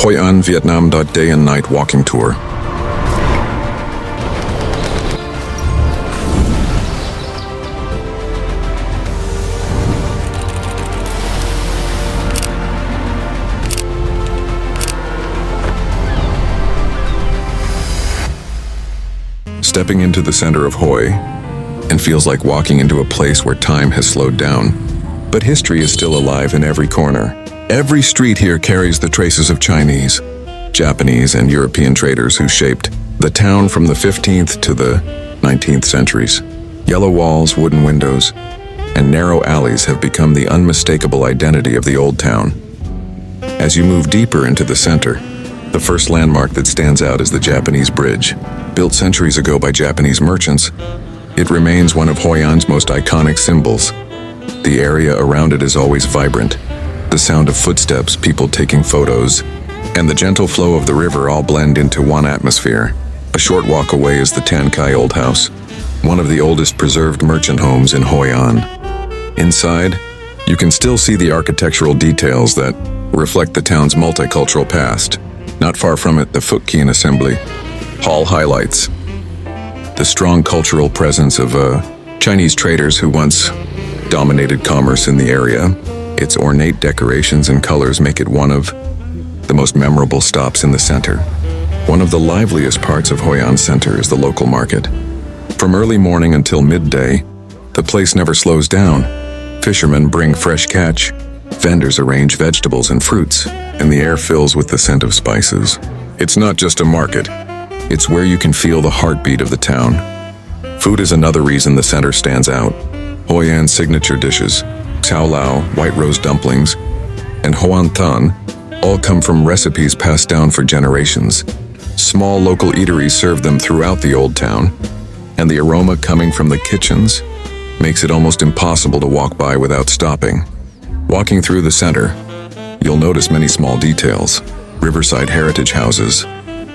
Hoi An, Vietnam. Day and night walking tour. Stepping into the center of Hoi, and feels like walking into a place where time has slowed down. But history is still alive in every corner. Every street here carries the traces of Chinese, Japanese, and European traders who shaped the town from the 15th to the 19th centuries. Yellow walls, wooden windows, and narrow alleys have become the unmistakable identity of the old town. As you move deeper into the center, the first landmark that stands out is the Japanese Bridge. Built centuries ago by Japanese merchants, it remains one of Hoi An's most iconic symbols. The area around it is always vibrant. The sound of footsteps, people taking photos, and the gentle flow of the river all blend into one atmosphere. A short walk away is the Tan Kai Old House, one of the oldest preserved merchant homes in Hoi An. Inside, you can still see the architectural details that reflect the town's multicultural past. Not far from it, the Phuc Kien Assembly Hall highlights the strong cultural presence of Chinese traders who once dominated commerce in the area. Its ornate decorations and colors make it one of the most memorable stops in the center. One of the liveliest parts of Hoi An Center is the local market. From early morning until midday, the place never slows down. Fishermen bring fresh catch, vendors arrange vegetables and fruits, and the air fills with the scent of spices. It's not just a market, it's where you can feel the heartbeat of the town. Food is another reason the center stands out. Hoi An's signature dishes, Cao Lao, white rose dumplings, and Hoan Tan, all come from recipes passed down for generations. Small local eateries serve them throughout the old town, and the aroma coming from the kitchens makes it almost impossible to walk by without stopping. Walking through the center, you'll notice many small details. Riverside heritage houses,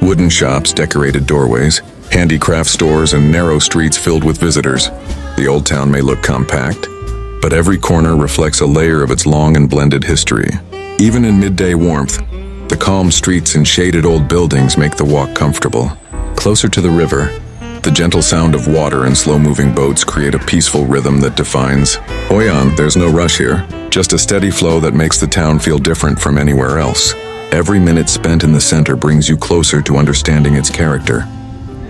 wooden shops, decorated doorways, handicraft stores, and narrow streets filled with visitors. The old town may look compact, but every corner reflects a layer of its long and blended history. Even in midday warmth, the calm streets and shaded old buildings make the walk comfortable. Closer to the river, the gentle sound of water and slow-moving boats create a peaceful rhythm that defines Hoi An. There's no rush here, just a steady flow that makes the town feel different from anywhere else. Every minute spent in the center brings you closer to understanding its character.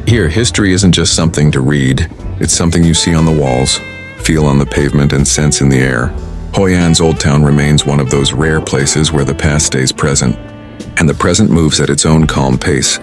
Here, history isn't just something to read, it's something you see on the walls, feel on the pavement, and sense in the air. Hoi An's old town remains one of those rare places where the past stays present, and the present moves at its own calm pace.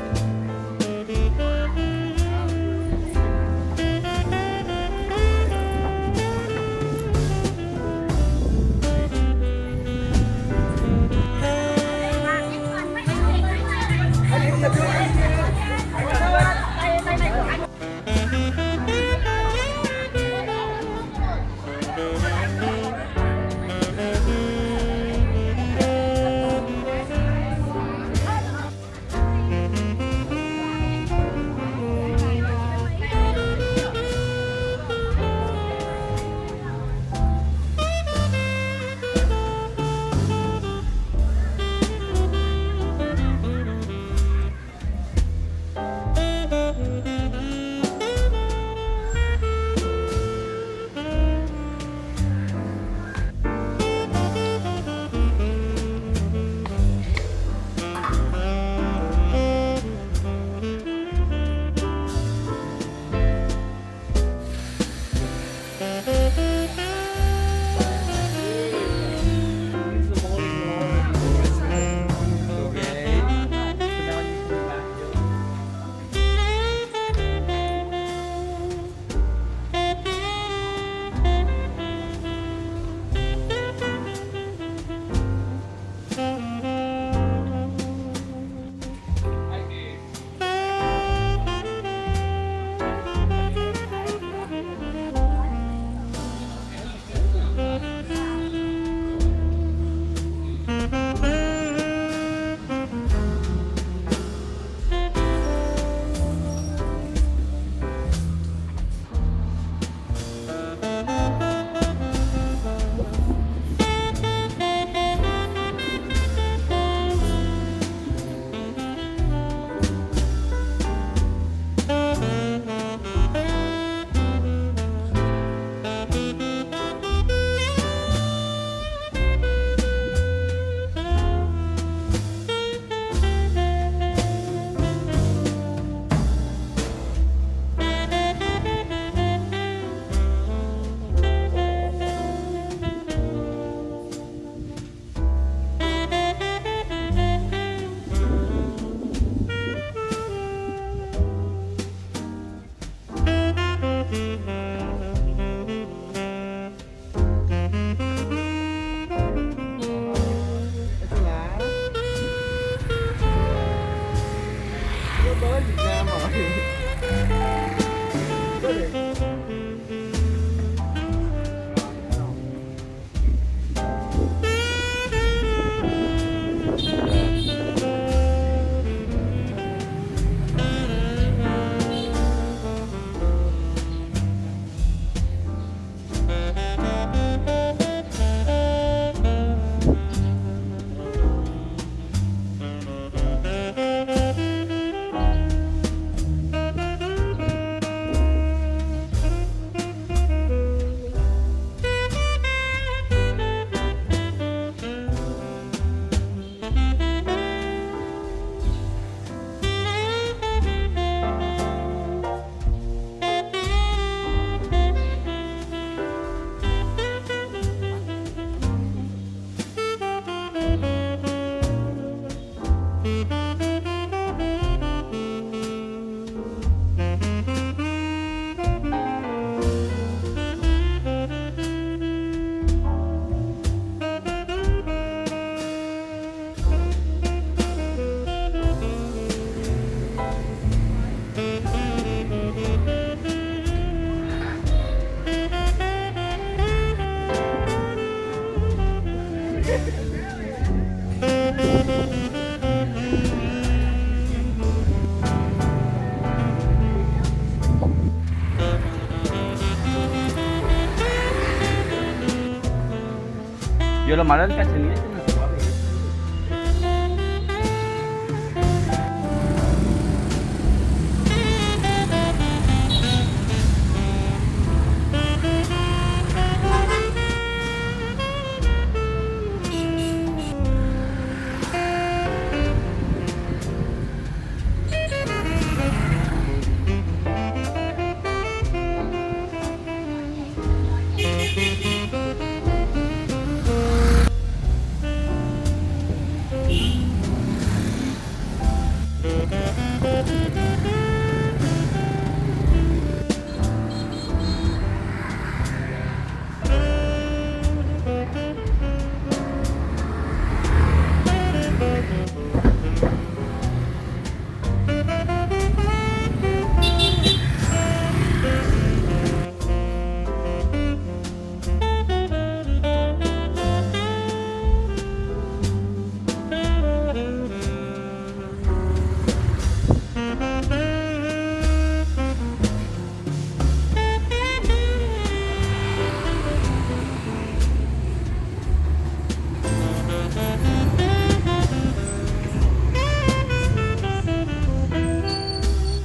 Yo lo malo del cachenete no se va a ver.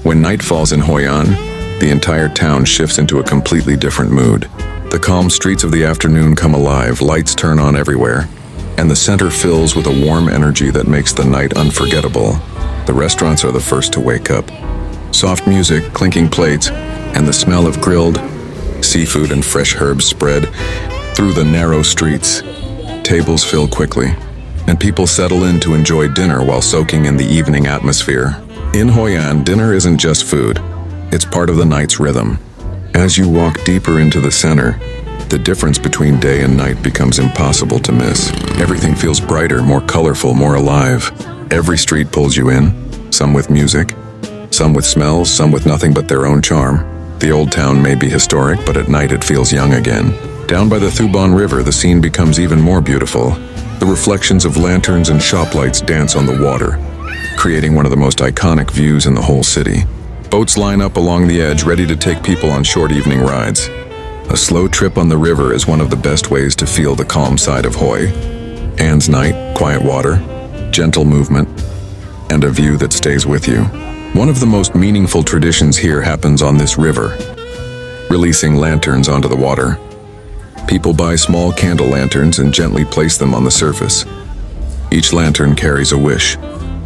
When night falls in Hoi An, the entire town shifts into a completely different mood. The calm streets of the afternoon come alive, lights turn on everywhere, and the center fills with a warm energy that makes the night unforgettable. The restaurants are the first to wake up. Soft music, clinking plates, and the smell of grilled seafood and fresh herbs spread through the narrow streets. Tables fill quickly, and people settle in to enjoy dinner while soaking in the evening atmosphere. In Hoi An, dinner isn't just food, it's part of the night's rhythm. As you walk deeper into the center, the difference between day and night becomes impossible to miss. Everything feels brighter, more colorful, more alive. Every street pulls you in, some with music, some with smells, some with nothing but their own charm. The old town may be historic, but at night it feels young again. Down by the Thu Bon River, the scene becomes even more beautiful. The reflections of lanterns and shop lights dance on the water, creating one of the most iconic views in the whole city. Boats line up along the edge, ready to take people on short evening rides. A slow trip on the river is one of the best ways to feel the calm side of Hoi An's night, quiet water, gentle movement, and a view that stays with you. One of the most meaningful traditions here happens on this river, releasing lanterns onto the water. People buy small candle lanterns and gently place them on the surface. Each lantern carries a wish,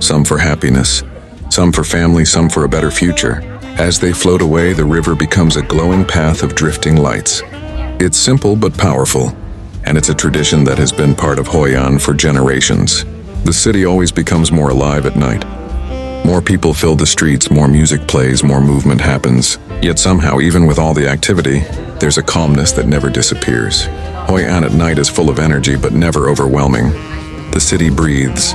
some for happiness, some for family, some for a better future. As they float away, the river becomes a glowing path of drifting lights. It's simple but powerful, and it's a tradition that has been part of Hoi An for generations. The city always becomes more alive at night. More people fill the streets, more music plays, more movement happens. Yet somehow, even with all the activity, there's a calmness that never disappears. Hoi An at night is full of energy but never overwhelming. The city breathes,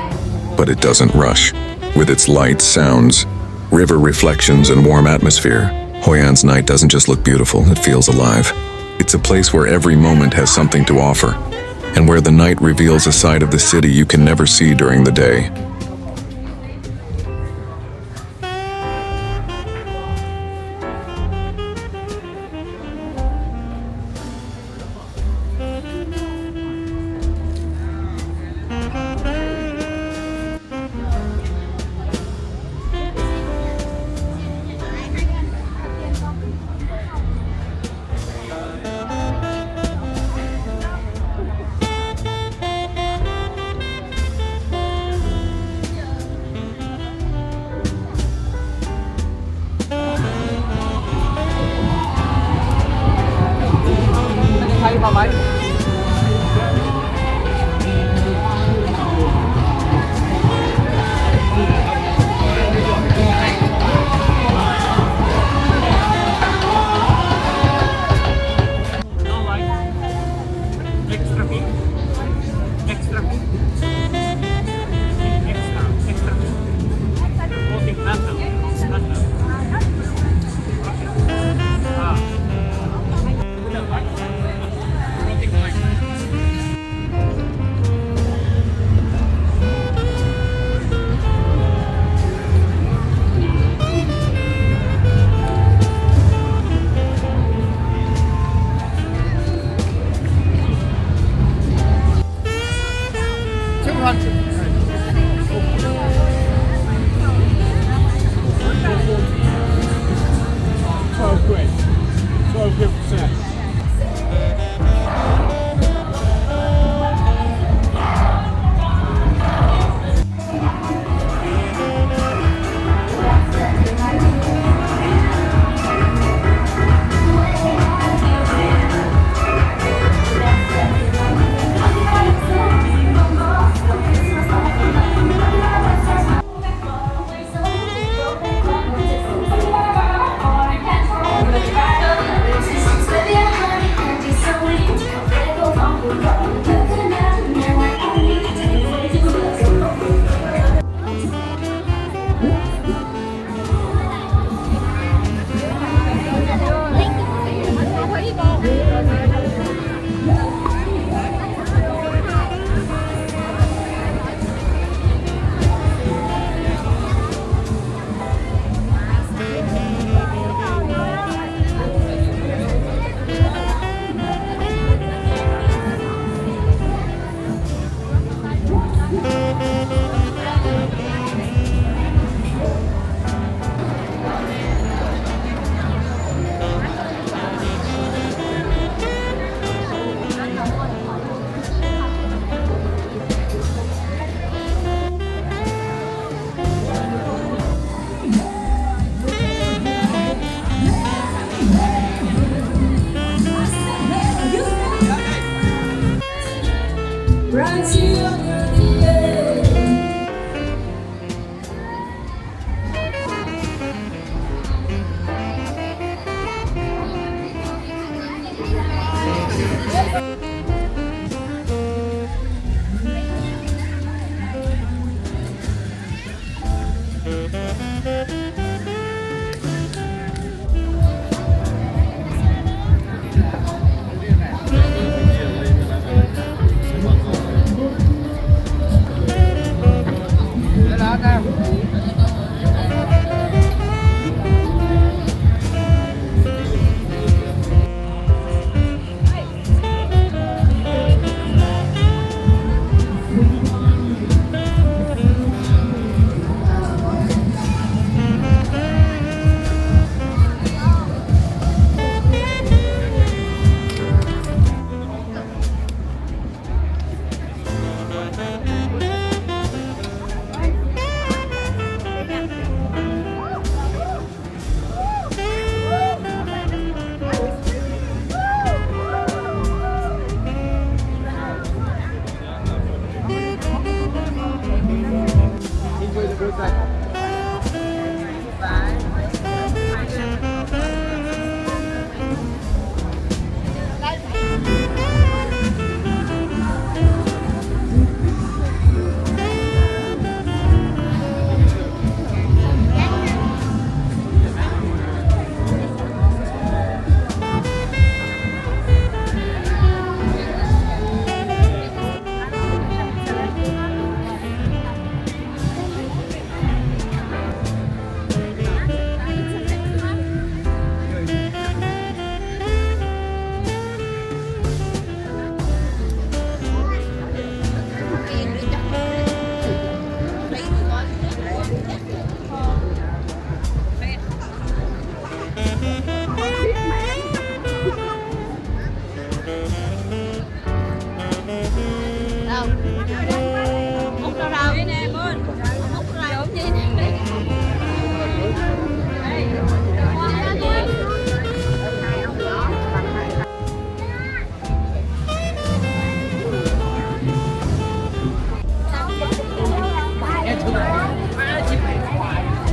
but it doesn't rush. With its lights, sounds, river reflections, and warm atmosphere, Hoi An's night doesn't just look beautiful, it feels alive. It's a place where every moment has something to offer, and where the night reveals a side of the city you can never see during the day. Hay mà mấy.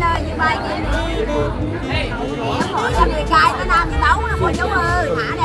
Lời như bay kia nè. Hỏi cho người cài nó nam bị bấu nó bộ dấu ơi, thả